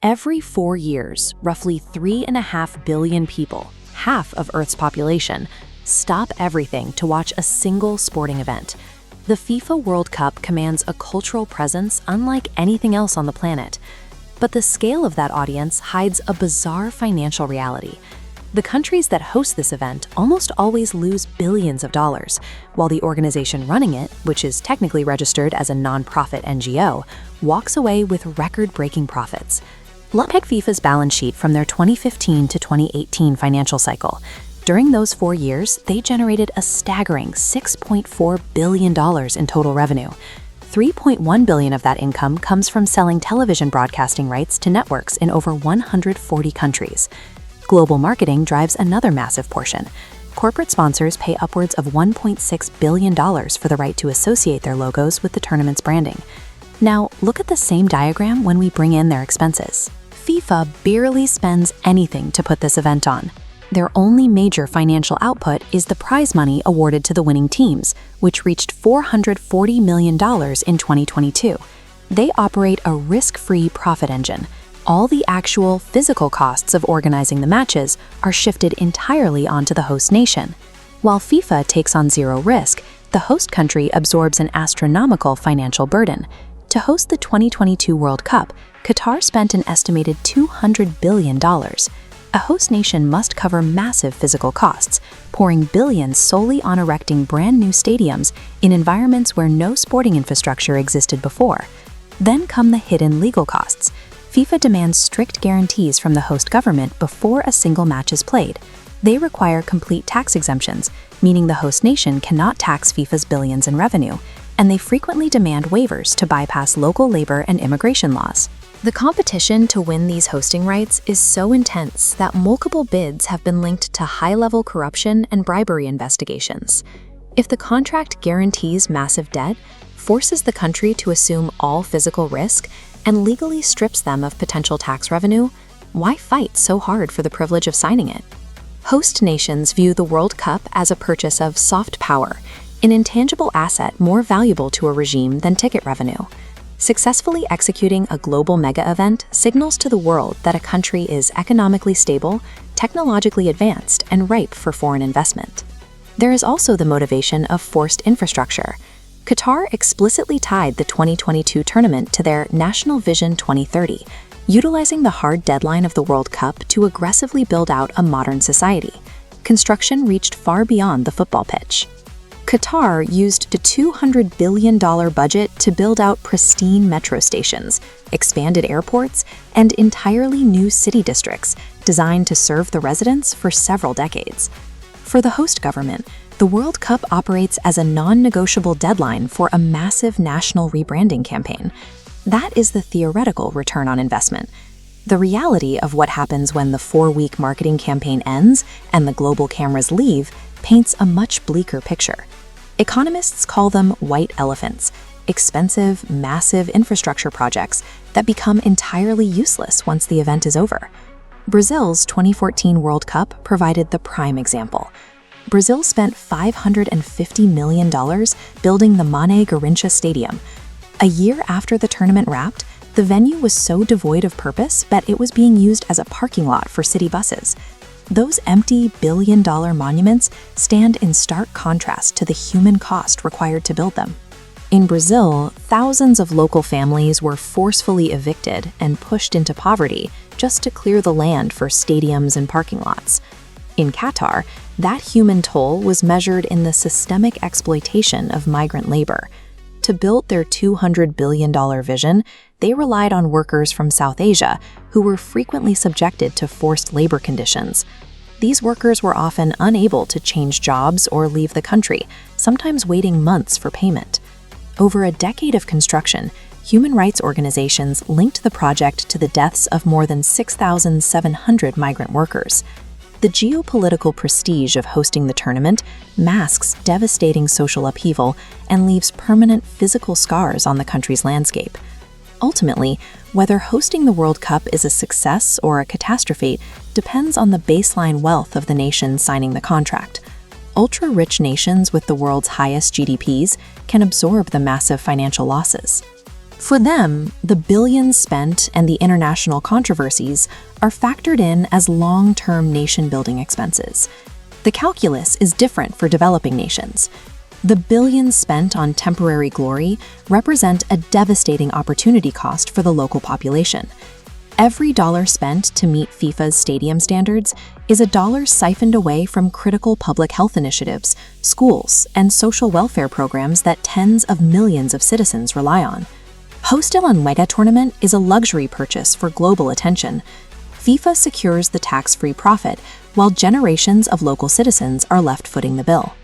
Every 4 years, roughly 3.5 billion people, half of Earth's population, stop everything to watch a single sporting event. The FIFA World Cup commands a cultural presence unlike anything else on the planet. But the scale of that audience hides a bizarre financial reality. The countries that host this event almost always lose billions of dollars, while the organization running it, which is technically registered as a non-profit NGO, walks away with record-breaking profits. Let's pick FIFA's balance sheet from their 2015 to 2018 financial cycle. During those 4 years, they generated a staggering $6.4 billion in total revenue. $3.1 billion of that income comes from selling television broadcasting rights to networks in over 140 countries. Global marketing drives another massive portion. Corporate sponsors pay upwards of $1.6 billion for the right to associate their logos with the tournament's branding. Now, look at the same diagram when we bring in their expenses. FIFA barely spends anything to put this event on. Their only major financial output is the prize money awarded to the winning teams, which reached $440 million in 2022. They operate a risk-free profit engine. All the actual physical costs of organizing the matches are shifted entirely onto the host nation. While FIFA takes on zero risk, the host country absorbs an astronomical financial burden. To host the 2022 World Cup, Qatar spent an estimated $200 billion. A host nation must cover massive physical costs, pouring billions solely on erecting brand new stadiums in environments where no sporting infrastructure existed before. Then come the hidden legal costs. FIFA demands strict guarantees from the host government before a single match is played. They require complete tax exemptions, meaning the host nation cannot tax FIFA's billions in revenue, and they frequently demand waivers to bypass local labor and immigration laws. The competition to win these hosting rights is so intense that multiple bids have been linked to high-level corruption and bribery investigations. If the contract guarantees massive debt, forces the country to assume all physical risk, and legally strips them of potential tax revenue, why fight so hard for the privilege of signing it? Host nations view the World Cup as a purchase of soft power, an intangible asset more valuable to a regime than ticket revenue. Successfully executing a global mega-event signals to the world that a country is economically stable, technologically advanced, and ripe for foreign investment. There is also the motivation of forced infrastructure. Qatar explicitly tied the 2022 tournament to their National Vision 2030, utilizing the hard deadline of the World Cup to aggressively build out a modern society. Construction reached far beyond the football pitch. Qatar used a $200 billion budget to build out pristine metro stations, expanded airports, and entirely new city districts designed to serve the residents for several decades. For the host government, the World Cup operates as a non-negotiable deadline for a massive national rebranding campaign. That is the theoretical return on investment. The reality of what happens when the 4-week marketing campaign ends and the global cameras leave paints a much bleaker picture. Economists call them white elephants, expensive, massive infrastructure projects that become entirely useless once the event is over. Brazil's 2014 World Cup provided the prime example. Brazil spent $550 million building the Mané Garrincha Stadium. A year after the tournament wrapped, the venue was so devoid of purpose that it was being used as a parking lot for city buses. Those empty billion-dollar monuments stand in stark contrast to the human cost required to build them. In Brazil, thousands of local families were forcefully evicted and pushed into poverty just to clear the land for stadiums and parking lots. In Qatar, that human toll was measured in the systemic exploitation of migrant labor. To build their $200 billion vision, they relied on workers from South Asia who were frequently subjected to forced labor conditions. These workers were often unable to change jobs or leave the country, sometimes waiting months for payment. Over a decade of construction, human rights organizations linked the project to the deaths of more than 6,700 migrant workers. The geopolitical prestige of hosting the tournament masks devastating social upheaval and leaves permanent physical scars on the country's landscape. Ultimately, whether hosting the World Cup is a success or a catastrophe depends on the baseline wealth of the nation signing the contract. Ultra-rich nations with the world's highest GDPs can absorb the massive financial losses. For them, the billions spent and the international controversies are factored in as long-term nation-building expenses. The calculus is different for developing nations. The billions spent on temporary glory represent a devastating opportunity cost for the local population. Every dollar spent to meet FIFA's stadium standards is a dollar siphoned away from critical public health initiatives, schools, and social welfare programs that tens of millions of citizens rely on. Hosting a mega tournament is a luxury purchase for global attention. FIFA secures the tax-free profit, while generations of local citizens are left footing the bill.